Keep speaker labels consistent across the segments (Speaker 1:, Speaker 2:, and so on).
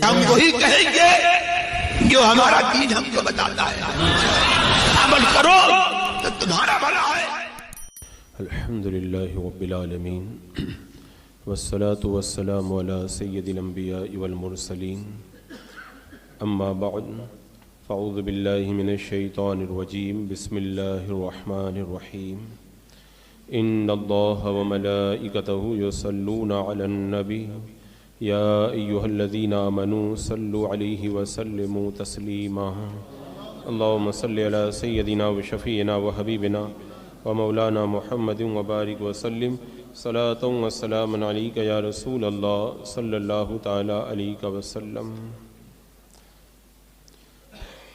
Speaker 1: ہم وہی کہیں گے جو ہمارا دین ہم کو بتاتا ہے، عمل کرو تو تمہارا بھلا ہے۔
Speaker 2: الحمدللہ رب العالمین والصلاة والسلام علی سید الانبیاء والمرسلین، اما بعد فاعوذ باللہ من الشیطان الرجیم، بسم اللہ الرحمن الرحیم، ان اللہ وملائکتہ یصلون علی النبی یا ایہا الذین آمنوا صلوا علیہ وسلموا تسلیما، اللہم صل علی سیدنا وشفیعنا وحبیبنا ومولانا محمد وبارک وسلم صلاۃ وسلام علیک یا رسول اللہ صلی اللہ تعالی علیہ وسلم۔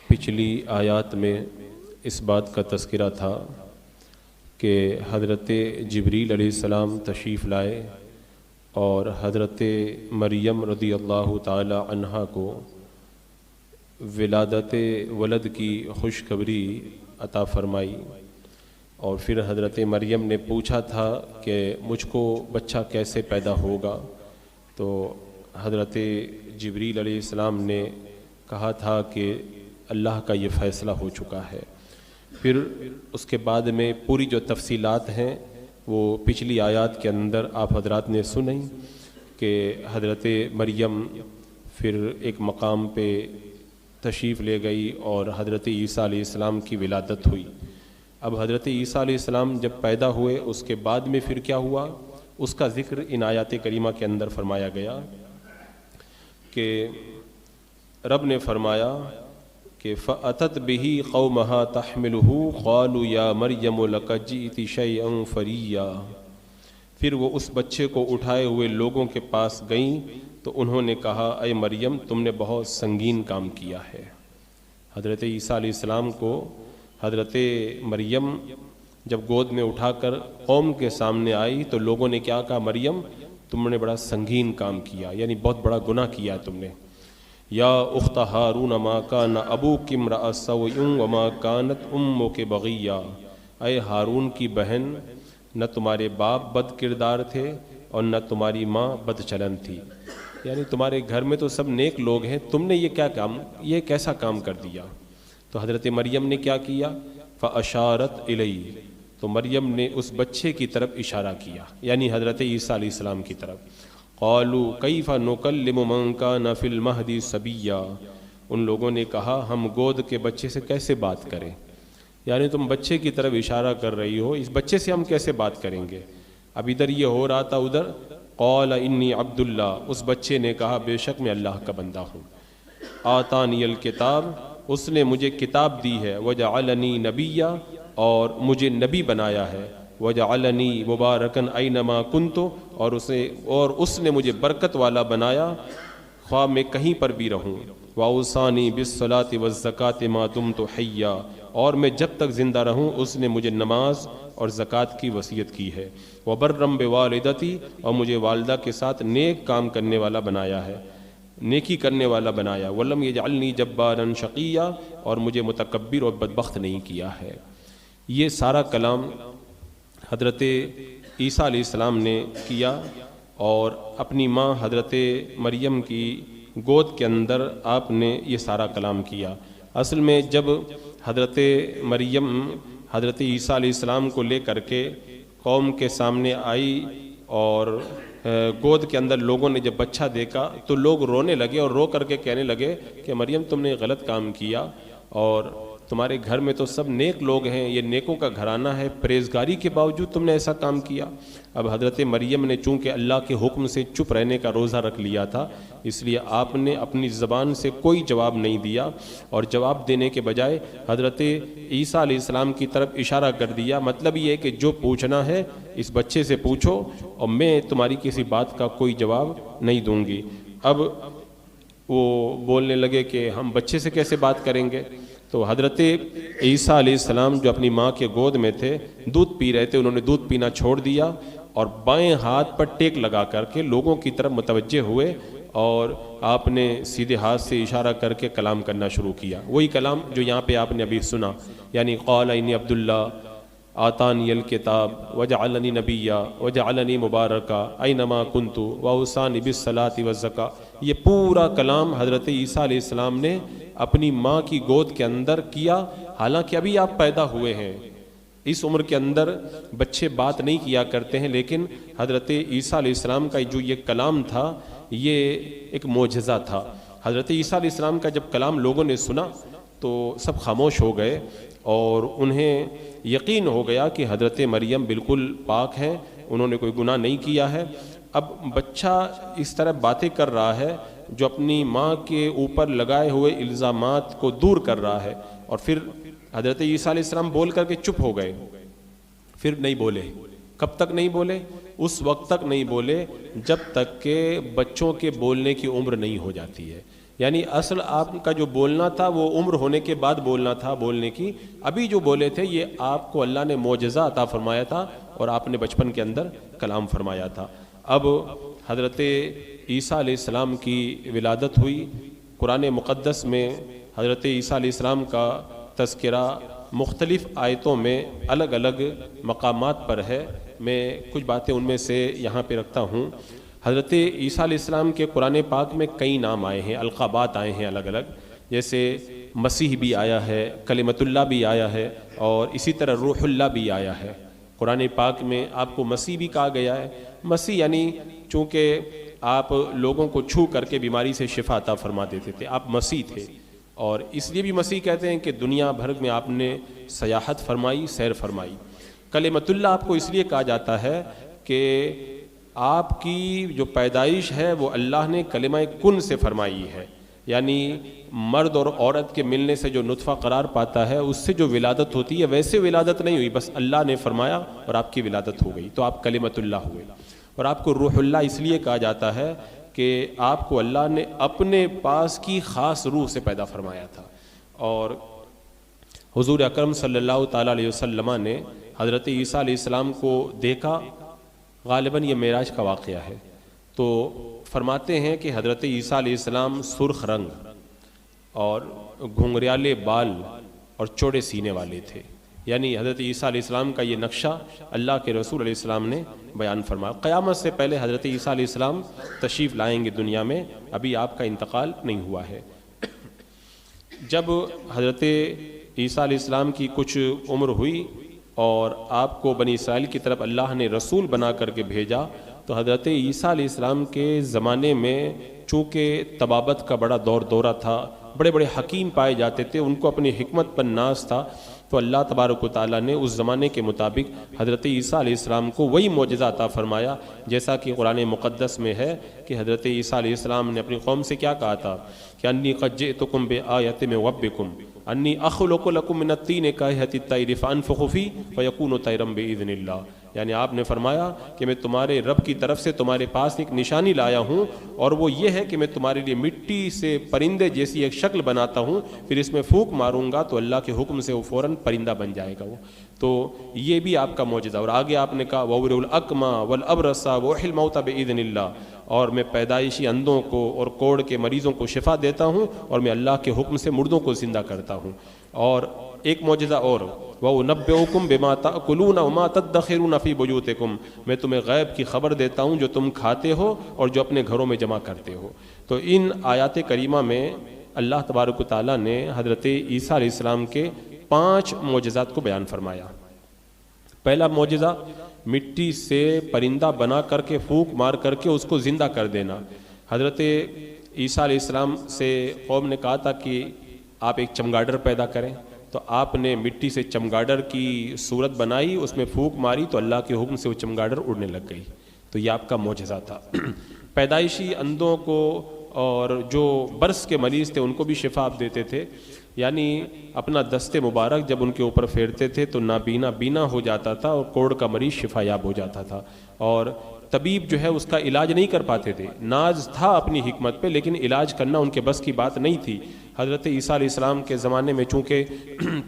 Speaker 2: پچھلی آیات میں اس بات کا تذکرہ تھا کہ حضرت جبریل علیہ السلام تشریف لائے اور حضرت مریم رضی اللہ تعالی عنہا کو ولادت ولد کی خوشخبری عطا فرمائی، اور پھر حضرت مریم نے پوچھا تھا کہ مجھ کو بچہ کیسے پیدا ہوگا، تو حضرت جبریل علیہ السلام نے کہا تھا کہ اللہ کا یہ فیصلہ ہو چکا ہے۔ پھر اس کے بعد میں پوری جو تفصیلات ہیں وہ پچھلی آیات کے اندر آپ حضرات نے سنیں کہ حضرت مریم پھر ایک مقام پہ تشریف لے گئی اور حضرت عیسیٰ علیہ السلام کی ولادت ہوئی۔ اب حضرت عیسیٰ علیہ السلام جب پیدا ہوئے اس کے بعد میں پھر کیا ہوا، اس کا ذکر ان آیات کریمہ کے اندر فرمایا گیا کہ رب نے فرمایا کہ فَأَتَتْ بِهِ قَوْمَهَا تَحْمِلُهُ قَالُوا يَا مَرْيَمُ لَقَدْ جِئْتِ شَيْئًا فَرِيًّا، پھر وہ اس بچے کو اٹھائے ہوئے لوگوں کے پاس گئیں تو انہوں نے کہا اے مریم تم نے بہت سنگین کام کیا ہے۔ حضرت عیسیٰ علیہ السلام کو حضرت مریم جب گود میں اٹھا کر قوم کے سامنے آئی تو لوگوں نے کیا کہا، مریم تم نے بڑا سنگین کام کیا، یعنی بہت بڑا گناہ کیا تم نے۔ یا اخت ہارون ما کان ابوک امرأ سوء وما کانت امک بغیہ، اے ہارون کی بہن نہ تمہارے باپ بد کردار تھے اور نہ تمہاری ماں بد چلن تھی، یعنی تمہارے گھر میں تو سب نیک لوگ ہیں، تم نے یہ کیسا کام کر دیا۔ تو حضرت مریم نے کیا کیا، فاشارت الی، تو مریم نے اس بچے کی طرف اشارہ کیا، یعنی حضرت عیسیٰ علیہ السلام کی طرف۔ قالوا کیف نکلم من کان فی المہد صبیا، ان لوگوں نے کہا ہم گود کے بچے سے کیسے بات کریں، یعنی تم بچے کی طرف اشارہ کر رہی ہو، اس بچے سے ہم کیسے بات کریں گے۔ اب ادھر یہ ہو رہا تھا، ادھر قال انی عبد اللہ، اس بچے نے کہا بے شک میں اللہ کا بندہ ہوں۔ آتانی الکتاب، اس نے مجھے کتاب دی ہے، وجعلنی نبیا، اور مجھے نبی بنایا ہے، وجعلنی مبارکن اینما کنت، اور اس نے مجھے برکت والا بنایا خواہ میں کہیں پر بھی رہوں، واوصانی بالصلاۃ والزکاۃ ما دمت حیا، اور میں جب تک زندہ رہوں اس نے مجھے نماز اور زکوٰۃ کی وصیت کی ہے، وبرم بوالدتی، اور مجھے والدہ کے ساتھ نیک کام کرنے والا بنایا ہے، نیکی کرنے والا بنایا، ولم یجعلنی جبارا شقیا، اور مجھے متکبر اور بدبخت نہیں کیا ہے۔ یہ سارا کلام حضرت عیسیٰ علیہ السلام نے کیا اور اپنی ماں حضرت مریم کی گود کے اندر آپ نے یہ سارا کلام کیا۔ اصل میں جب حضرت مریم حضرت عیسیٰ علیہ السلام کو لے کر کے قوم کے سامنے آئی اور گود کے اندر لوگوں نے جب بچہ دیکھا تو لوگ رونے لگے اور رو کر کے کہنے لگے کہ مریم تم نے غلط کام کیا، اور تمہارے گھر میں تو سب نیک لوگ ہیں، یہ نیکوں کا گھرانہ ہے، پرہیزگاری کے باوجود تم نے ایسا کام کیا۔ اب حضرت مریم نے چونکہ اللہ کے حکم سے چپ رہنے کا روزہ رکھ لیا تھا، اس لیے آپ نے اپنی زبان سے کوئی جواب نہیں دیا، اور جواب دینے کے بجائے حضرت عیسیٰ علیہ السلام کی طرف اشارہ کر دیا۔ مطلب یہ ہے کہ جو پوچھنا ہے اس بچے سے پوچھو اور میں تمہاری کسی بات کا کوئی جواب نہیں دوں گی۔ اب وہ بولنے لگے کہ ہم بچے سے کیسے بات کریں گے، تو حضرت عیسیٰ علیہ السلام جو اپنی ماں کے گود میں تھے دودھ پی رہے تھے، انہوں نے دودھ پینا چھوڑ دیا اور بائیں ہاتھ پر ٹیک لگا کر کے لوگوں کی طرف متوجہ ہوئے، اور آپ نے سیدھے ہاتھ سے اشارہ کر کے کلام کرنا شروع کیا، وہی کلام جو یہاں پہ آپ نے ابھی سنا، یعنی قال انی عبداللہ آتانی الکتاب وجعلنی نبیا وجعلنی مبارکا اینما کنت واوصانی بالصلاۃ والزکاۃ، یہ پورا کلام حضرت عیسیٰ علیہ السلام نے اپنی ماں کی گود کے اندر کیا، حالانکہ ابھی آپ پیدا ہوئے ہیں، اس عمر کے اندر بچے بات نہیں کیا کرتے ہیں، لیکن حضرت عیسیٰ علیہ السلام کا جو یہ کلام تھا یہ ایک معجزہ تھا۔ حضرت عیسیٰ علیہ السلام کا جب کلام لوگوں نے سنا تو سب خاموش ہو گئے اور انہیں یقین ہو گیا کہ حضرت مریم بالکل پاک ہیں، انہوں نے کوئی گناہ نہیں کیا ہے۔ اب بچہ اس طرح باتیں کر رہا ہے جو اپنی ماں کے اوپر لگائے ہوئے الزامات کو دور کر رہا ہے، اور پھر حضرت عیسیٰ علیہ السلام بول کر کے چپ ہو گئے، پھر نہیں بولے۔ کب تک نہیں بولے؟ اس وقت تک نہیں بولے جب تک کہ بچوں کے بولنے کی عمر نہیں ہو جاتی ہے۔ یعنی اصل آپ کا جو بولنا تھا وہ عمر ہونے کے بعد بولنا تھا، بولنے کی۔ ابھی جو بولے تھے یہ آپ کو اللہ نے معجزہ عطا فرمایا تھا اور آپ نے بچپن کے اندر کلام فرمایا تھا۔ اب حضرت عیسیٰ علیہ السلام کی ولادت ہوئی۔ قرآن مقدس میں حضرت عیسیٰ علیہ السلام کا تذکرہ مختلف آیتوں میں الگ الگ مقامات پر ہے۔ میں کچھ باتیں ان میں سے یہاں پہ رکھتا ہوں۔ حضرت عیسیٰ علیہ السلام کے قرآن پاک میں کئی نام آئے ہیں، القابات آئے ہیں الگ الگ، جیسے مسیح بھی آیا ہے، کلمۃ اللہ بھی آیا ہے، اور اسی طرح روح اللہ بھی آیا ہے۔ قرآن پاک میں آپ کو مسیح بھی کہا گیا ہے۔ مسیح یعنی چونکہ آپ لوگوں کو چھو کر کے بیماری سے شفا عطا فرما دیتے تھے، آپ مسیح تھے، اور اس لیے بھی مسیح کہتے ہیں کہ دنیا بھر میں آپ نے سیاحت فرمائی، سیر فرمائی۔ کلمۃ اللہ آپ کو اس لیے کہا جاتا ہے کہ آپ کی جو پیدائش ہے وہ اللہ نے کلمہ کن سے فرمائی ہے، یعنی مرد اور عورت کے ملنے سے جو نطفہ قرار پاتا ہے اس سے جو ولادت ہوتی ہے ویسے ولادت نہیں ہوئی، بس اللہ نے فرمایا اور آپ کی ولادت ہو گئی، تو آپ کلمۃ اللہ ہوئے۔ اور آپ کو روح اللہ اس لیے کہا جاتا ہے کہ آپ کو اللہ نے اپنے پاس کی خاص روح سے پیدا فرمایا تھا۔ اور حضور اکرم صلی اللہ تعالیٰ علیہ وسلم نے حضرت عیسیٰ علیہ السلام کو دیکھا، غالباً یہ معراج کا واقعہ ہے، تو فرماتے ہیں کہ حضرت عیسیٰ علیہ السلام سرخ رنگ اور گھنگریالے بال اور چوڑے سینے والے تھے، یعنی حضرت عیسیٰ علیہ السلام کا یہ نقشہ اللہ کے رسول علیہ السلام نے بیان فرمایا۔ قیامت سے پہلے حضرت عیسیٰ علیہ السلام تشریف لائیں گے دنیا میں، ابھی آپ کا انتقال نہیں ہوا ہے۔ جب حضرت عیسیٰ علیہ السلام کی کچھ عمر ہوئی اور آپ کو بنی اسرائیل کی طرف اللہ نے رسول بنا کر کے بھیجا، تو حضرت عیسیٰ علیہ السلام کے زمانے میں چونکہ طبابت کا بڑا دورہ تھا، بڑے بڑے حکیم پائے جاتے تھے، ان کو اپنی حکمت پر ناز تھا، تو اللہ تبارک و تعالیٰ نے اس زمانے کے مطابق حضرت عیسیٰ علیہ السلام کو وہی معجزہ عطا فرمایا، جیسا کہ قرآن مقدس میں ہے کہ حضرت عیسیٰ علیہ السلام نے اپنی قوم سے کیا کہا تھا کہ انی قد جئتکم بآیۃ من ربکم انی اخلق لکم من الطین کہیۃ الطیر فانفخ فیہ فیکون طیرا باذن اللہ، یعنی آپ نے فرمایا کہ میں تمہارے رب کی طرف سے تمہارے پاس ایک نشانی لایا ہوں، اور وہ یہ ہے کہ میں تمہارے لیے مٹی سے پرندے جیسی ایک شکل بناتا ہوں، پھر اس میں پھونک ماروں گا تو اللہ کے حکم سے وہ فوراً پرندہ بن جائے گا وہ۔ تو یہ بھی آپ کا معجزہ۔ اور آگے آپ نے کہا وَأُبْرِئُ الْأَكْمَحَ وَالْأَبْرَصَ وَأُحْيِي الْمَوْتَى بِإِذْنِ اللَّهِ، اور میں پیدائشی اندھوں کو اور کوڑ کے مریضوں کو شفا دیتا ہوں، اور میں اللہ کے حکم سے مردوں کو زندہ کرتا ہوں۔ اور ایک معجزہ اور وَأُنَبِّئُكُم بِمَا تَأْكُلُونَ وَمَا تَدَّخِرُونَ فِي بُيُوتِكُم، میں تمہیں غیب کی خبر دیتا ہوں جو تم کھاتے ہو اور جو اپنے گھروں میں جمع کرتے ہو۔ تو ان آیات کریمہ میں اللہ تبارک و تعالیٰ نے حضرت عیسیٰ علیہ السلام کے 5 معجزات کو بیان فرمایا۔ پہلا معجزہ مٹی سے پرندہ بنا کر کے پھونک مار کر کے اس کو زندہ کر دینا۔ حضرت عیسیٰ علیہ السلام سے قوم نے کہا تھا کہ آپ ایک چمگادڑ پیدا کریں، تو آپ نے مٹی سے چمگادڑ کی صورت بنائی، اس میں پھونک ماری تو اللہ کے حکم سے وہ چمگادڑ اڑنے لگ گئی، تو یہ آپ کا معجزہ تھا۔ پیدائشی اندھوں کو اور جو برس کے مریض تھے ان کو بھی شفا آپ دیتے تھے، یعنی اپنا دست مبارک جب ان کے اوپر پھیرتے تھے تو نابینا بینا ہو جاتا تھا اور کوڑ کا مریض شفا یاب ہو جاتا تھا، اور طبیب جو ہے اس کا علاج نہیں کر پاتے تھے، ناز تھا اپنی حکمت پہ لیکن علاج کرنا ان کے بس کی بات نہیں تھی۔ حضرت عیسیٰ علیہ السلام کے زمانے میں چونکہ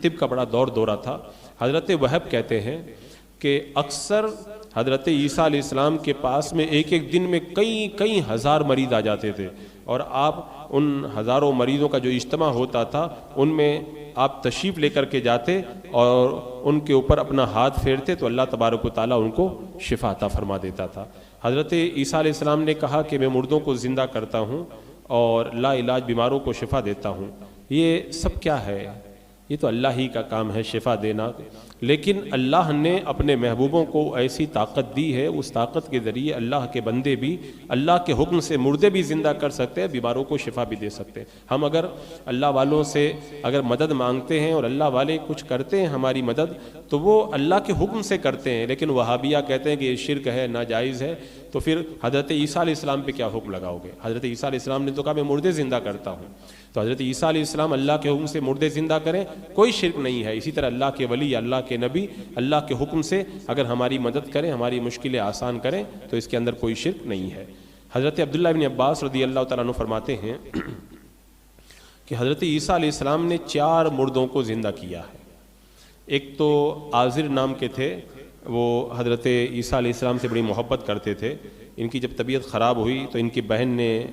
Speaker 2: طب کا بڑا دورہ تھا، حضرت وہب کہتے ہیں کہ اکثر حضرت عیسیٰ علیہ السلام کے پاس میں ایک ایک دن میں کئی ہزار مریض آ جاتے تھے، اور آپ ان ہزاروں مریضوں کا جو اجتماع ہوتا تھا ان میں آپ تشریف لے کر کے جاتے اور ان کے اوپر اپنا ہاتھ پھیرتے تو اللہ تبارک و تعالیٰ ان کو شفا عطا فرما دیتا تھا۔ حضرت عیسیٰ علیہ السلام نے کہا کہ میں مردوں کو زندہ کرتا ہوں اور لا علاج بیماروں کو شفا دیتا ہوں. یہ سب کیا ہے؟ یہ تو اللہ ہی کا کام ہے شفا دینا. لیکن اللہ نے اپنے محبوبوں کو ایسی طاقت دی ہے، اس طاقت کے ذریعے اللہ کے بندے بھی اللہ کے حکم سے مردے بھی زندہ کر سکتے ہیں، بیماروں کو شفا بھی دے سکتے ہیں. ہم اگر اللہ والوں سے اگر مدد مانگتے ہیں اور اللہ والے کچھ کرتے ہیں ہماری مدد، تو وہ اللہ کے حکم سے کرتے ہیں. لیکن وہابیہ کہتے ہیں کہ یہ شرک ہے، ناجائز ہے. تو پھر حضرت عیسیٰ علیہ السلام پہ کیا حکم لگاؤ گے؟ حضرت عیسیٰ علیہ السلام نے تو کہا میں مردے زندہ کرتا ہوں. تو حضرت عیسیٰ علیہ السلام اللہ کے حکم سے مردے زندہ کریں، کوئی شرک نہیں ہے. اسی طرح اللہ کے ولی یا اللہ کے نبی اللہ کے حکم سے اگر ہماری مدد کریں، ہماری مشکلیں آسان کریں، تو اس کے اندر کوئی شرک نہیں ہے. حضرت عبداللہ بن عباس رضی اللہ تعالیٰ عنہ فرماتے ہیں کہ حضرت عیسیٰ علیہ السلام نے 4 مردوں کو زندہ کیا ہے. ایک تو عازر نام کے تھے، وہ حضرت عیسیٰ علیہ السلام سے بڑی محبت کرتے تھے. ان کی جب طبیعت خراب ہوئی تو ان کی بہن نے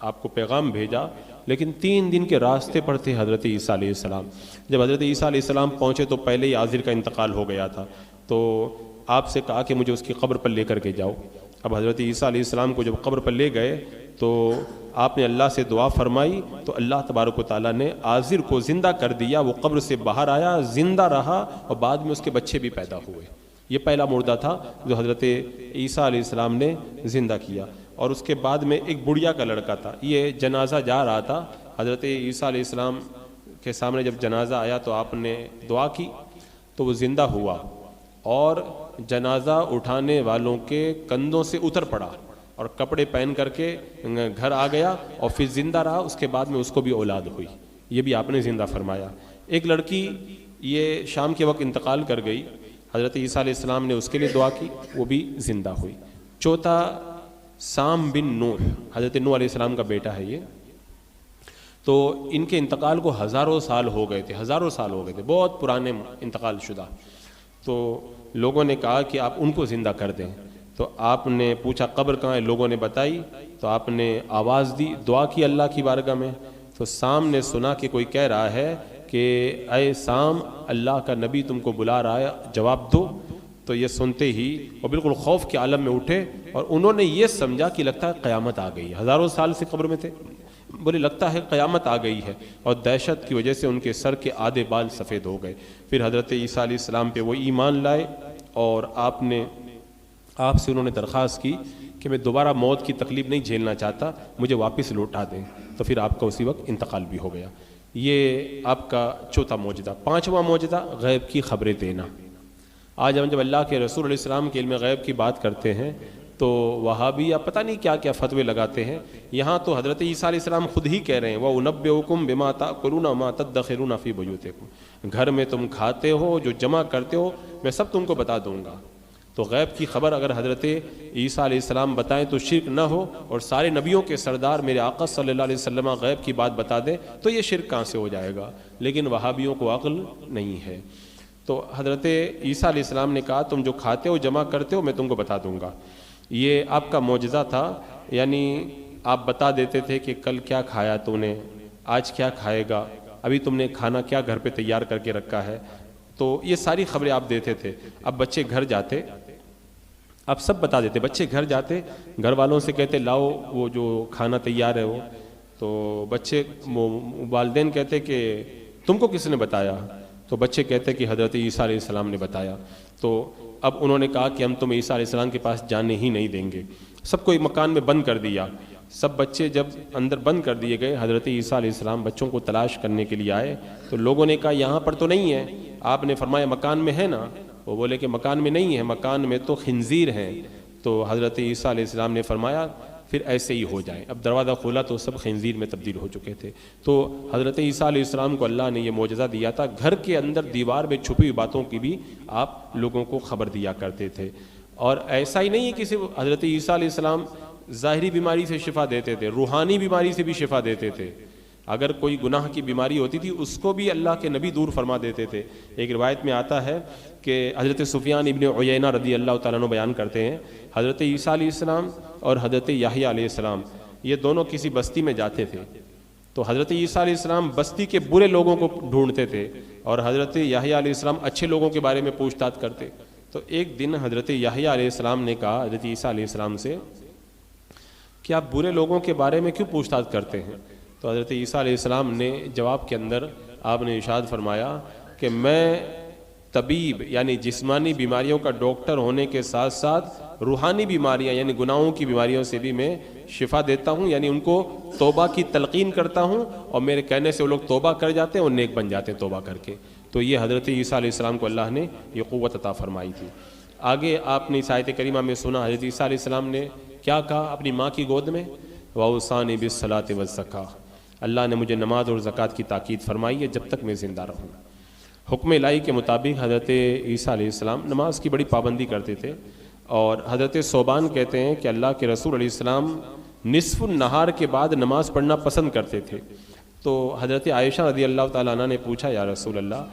Speaker 2: آپ کو پیغام بھیجا، لیکن 3 دن کے راستے پر تھے حضرت عیسیٰ علیہ السلام. جب حضرت عیسیٰ علیہ السلام پہنچے تو پہلے ہی عازر کا انتقال ہو گیا تھا. تو آپ سے کہا کہ مجھے اس کی قبر پر لے کر کے جاؤ. اب حضرت عیسیٰ علیہ السلام کو جب قبر پر لے گئے تو آپ نے اللہ سے دعا فرمائی، تو اللہ تبارک و تعالیٰ نے عازر کو زندہ کر دیا. وہ قبر سے باہر آیا، زندہ رہا، اور بعد میں اس کے بچے بھی پیدا ہوئے. یہ پہلا مردہ تھا جو حضرت عیسیٰ علیہ السلام نے زندہ کیا. اور اس کے بعد میں ایک بڑھیا کا لڑکا تھا. یہ جنازہ جا رہا تھا، حضرت عیسیٰ علیہ السلام کے سامنے جب جنازہ آیا تو آپ نے دعا کی تو وہ زندہ ہوا، اور جنازہ اٹھانے والوں کے کندھوں سے اتر پڑا اور کپڑے پہن کر کے گھر آ گیا، اور پھر زندہ رہا. اس کے بعد میں اس کو بھی اولاد ہوئی. یہ بھی آپ نے زندہ فرمایا. ایک لڑکی یہ شام کے وقت انتقال کر گئی، حضرت عیسیٰ علیہ السلام نے اس کے لیے دعا کی، وہ بھی زندہ ہوئی. چوتھا سام بن نوح، حضرت نوح علیہ السلام کا بیٹا ہے یہ. تو ان کے انتقال کو ہزاروں سال ہو گئے تھے، بہت پرانے انتقال شدہ. تو لوگوں نے کہا کہ آپ ان کو زندہ کر دیں. تو آپ نے پوچھا قبر کہاں ہے، لوگوں نے بتائی. تو آپ نے آواز دی، دعا کی اللہ کی بارگاہ میں. تو سام نے سنا کہ کوئی کہہ رہا ہے کہ اے سام، اللہ کا نبی تم کو بلا رہا ہے، جواب دو. تو یہ سنتے ہی وہ بالکل خوف کے عالم میں اٹھے، اور انہوں نے یہ سمجھا کہ لگتا ہے قیامت آ گئی ہے. ہزاروں سال سے قبر میں تھے، بولے لگتا ہے قیامت آ گئی ہے، اور دہشت کی وجہ سے ان کے سر کے آدھے بال سفید ہو گئے. پھر حضرت عیسیٰ علیہ السلام پہ وہ ایمان لائے، اور آپ سے انہوں نے درخواست کی کہ میں دوبارہ موت کی تکلیف نہیں جھیلنا چاہتا، مجھے واپس لوٹا دیں. تو پھر آپ کا اسی وقت انتقال بھی ہو گیا. یہ آپ کا چوتھا معجزہ. پانچواں معجزہ غیب کی خبریں دینا. آج ہم جب اللہ کے رسول علیہ السلام کے علم غیب کی بات کرتے ہیں تو وہابی پتہ نہیں کیا کیا فتوے لگاتے ہیں. یہاں تو حضرت عیسیٰ علیہ السلام خود ہی کہہ رہے ہیں وَأُنَبِّئُكُم بِمَا تَأْكُلُونَ وَمَا تَدَّخِرُونَ فِي بُيُوتِكُمْ، گھر میں تم کھاتے ہو، جو جمع کرتے ہو، میں سب تم کو بتا دوں گا. تو غیب کی خبر اگر حضرت عیسیٰ علیہ السلام بتائیں تو شرک نہ ہو، اور سارے نبیوں کے سردار میرے آقا صلی اللہ علیہ وسلم غیب کی بات بتا دیں تو یہ شرک کہاں سے ہو جائے گا. لیکن وہابیوں کو عقل نہیں ہے. تو حضرت عیسیٰ علیہ السلام نے کہا تم جو کھاتے ہو، جمع کرتے ہو، میں تم کو بتا دوں گا. یہ آپ کا معجزہ تھا. یعنی آپ بتا دیتے تھے کہ کل کیا کھایا تو نے، آج کیا کھائے گا، ابھی تم نے کھانا کیا گھر پہ تیار کر کے رکھا ہے. تو یہ ساری خبریں آپ دیتے تھے. اب بچے گھر جاتے، آپ سب بتا دیتے. بچے گھر جاتے، گھر والوں سے کہتے لاؤ وہ جو کھانا تیار ہے وہ. تو بچے والدین کہتے کہ تم کو کس نے بتایا؟ تو بچے کہتے کہ حضرت عیسیٰ علیہ السلام نے بتایا. تو اب انہوں نے کہا کہ ہم تم عیسیٰ علیہ السلام کے پاس جانے ہی نہیں دیں گے. سب کو ایک مکان میں بند کر دیا. سب بچے جب اندر بند کر دیے گئے، حضرت عیسیٰ علیہ السلام بچوں کو تلاش کرنے کے لیے آئے. تو لوگوں نے کہا یہاں پر تو نہیں ہے. آپ نے فرمایا مکان میں ہے نا؟ وہ بولے کہ مکان میں نہیں ہے، مکان میں تو خنزیر ہیں. تو حضرت عیسیٰ علیہ السلام نے فرمایا پھر ایسے ہی ہو جائے. اب دروازہ کھولا تو سب خنزیر میں تبدیل ہو چکے تھے. تو حضرت عیسیٰ علیہ السلام کو اللہ نے یہ معجزہ دیا تھا. گھر کے اندر دیوار میں چھپی ہوئی باتوں کی بھی آپ لوگوں کو خبر دیا کرتے تھے. اور ایسا ہی نہیں ہے کہ صرف حضرت عیسیٰ علیہ السلام ظاہری بیماری سے شفا دیتے تھے، روحانی بیماری سے بھی شفا دیتے تھے. اگر کوئی گناہ کی بیماری ہوتی تھی اس کو بھی اللہ کے نبی دور فرما دیتے تھے. ایک روایت میں آتا ہے کہ حضرت سفیان ابن عیینہ رضی اللہ تعالیٰ عنہ بیان کرتے ہیں حضرت عیسیٰ علیہ السلام اور حضرت یحییٰ علیہ السلام یہ دونوں کسی بستی میں جاتے تھے. تو حضرت عیسیٰ علیہ السلام بستی کے برے لوگوں کو ڈھونڈتے تھے، اور حضرت یحییٰ علیہ السلام اچھے لوگوں کے بارے میں پوچھ تاچھ کرتے. تو ایک دن حضرت یحییٰ علیہ السلام نے کہا حضرت عیسیٰ علیہ السلام سے کہ آپ برے لوگوں کے بارے میں کیوں پوچھ تاچھ کرتے ہیں؟ تو حضرت عیسیٰ علیہ السلام نے جواب کے اندر آپ نے ارشاد فرمایا کہ میں طبیب یعنی جسمانی بیماریوں کا ڈاکٹر ہونے کے ساتھ ساتھ روحانی بیماریاں یعنی گناہوں کی بیماریوں سے بھی میں شفا دیتا ہوں، یعنی ان کو توبہ کی تلقین کرتا ہوں، اور میرے کہنے سے وہ لوگ توبہ کر جاتے ہیں اور نیک بن جاتے ہیں توبہ کر کے۔ تو یہ حضرت عیسیٰ علیہ السلام کو اللہ نے یہ قوت عطا فرمائی تھی۔ آگے آپ نے اس آیت کریمہ میں سنا حضرت عیسیٰ علیہ السلام نے کیا کہا اپنی ماں کی گود میں؟ وَأَوْصَانِي بِالصَّلَاةِ وَالزَّكَاةِ، اللہ نے مجھے نماز اور زکوٰۃ کی تاکید فرمائی ہے جب تک میں زندہ رہوں۔ حکم الہی کے مطابق حضرت عیسیٰ علیہ السلام نماز کی بڑی پابندی کرتے تھے، اور حضرت صوبان کہتے ہیں کہ اللہ کے رسول علیہ السلام نصف النہار کے بعد نماز پڑھنا پسند کرتے تھے۔ تو حضرت عائشہ رضی اللہ تعالیٰ عنہ نے پوچھا یا رسول اللہ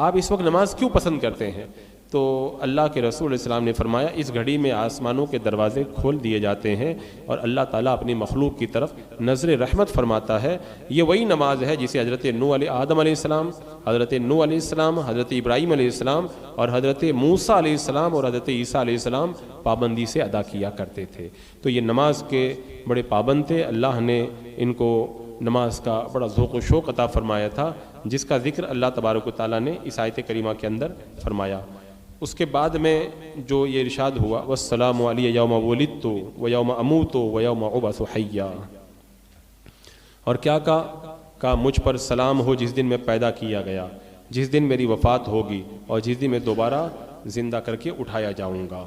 Speaker 2: آپ اس وقت نماز کیوں پسند کرتے ہیں؟ تو اللہ کے رسول علیہ السلام نے فرمایا اس گھڑی میں آسمانوں کے دروازے کھول دیے جاتے ہیں اور اللہ تعالیٰ اپنی مخلوق کی طرف نظر رحمت فرماتا ہے۔ یہ وہی نماز ہے جسے حضرت آدم علیہ السلام، حضرت نوح علیہ السلام، حضرت ابراہیم علیہ السلام اور حضرت موسیٰ علیہ السلام اور حضرت عیسیٰ علیہ السلام پابندی سے ادا کیا کرتے تھے۔ تو یہ نماز کے بڑے پابند تھے، اللہ نے ان کو نماز کا بڑا ذوق و شوق عطا فرمایا تھا، جس کا ذکر اللہ تبارک و تعالیٰ نے اس آیت کریمہ کے اندر فرمایا۔ اس کے بعد میں جو یہ ارشاد ہوا والسلام علی یوم ولدت و یوم اموت و یوم ابعث حیا، اور کیا کہا مجھ پر سلام ہو جس دن میں پیدا کیا گیا، جس دن میری وفات ہوگی اور جس دن میں دوبارہ زندہ کر کے اٹھایا جاؤں گا۔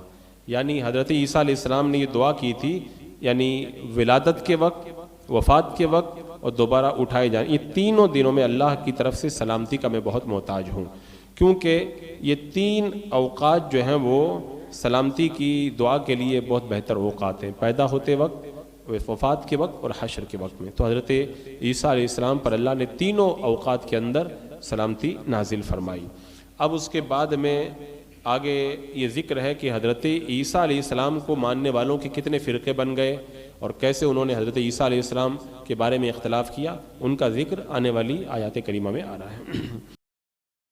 Speaker 2: یعنی حضرت عیسیٰ علیہ السلام نے یہ دعا کی تھی، یعنی ولادت کے وقت، وفات کے وقت اور دوبارہ اٹھائے جائیں، یہ تینوں دنوں میں اللہ کی طرف سے سلامتی کا میں بہت محتاج ہوں، کیونکہ یہ تین اوقات جو ہیں وہ سلامتی کی دعا کے لیے بہت بہتر اوقات ہیں، پیدا ہوتے وقت، وفات کے وقت اور حشر کے وقت میں۔ تو حضرت عیسیٰ علیہ السلام پر اللہ نے تینوں اوقات کے اندر سلامتی نازل فرمائی۔ اب اس کے بعد میں آگے یہ ذکر ہے کہ حضرت عیسیٰ علیہ السلام کو ماننے والوں کے کتنے فرقے بن گئے اور کیسے انہوں نے حضرت عیسیٰ علیہ السلام کے بارے میں اختلاف کیا، ان کا ذکر آنے والی آیات کریمہ میں آ رہا ہے۔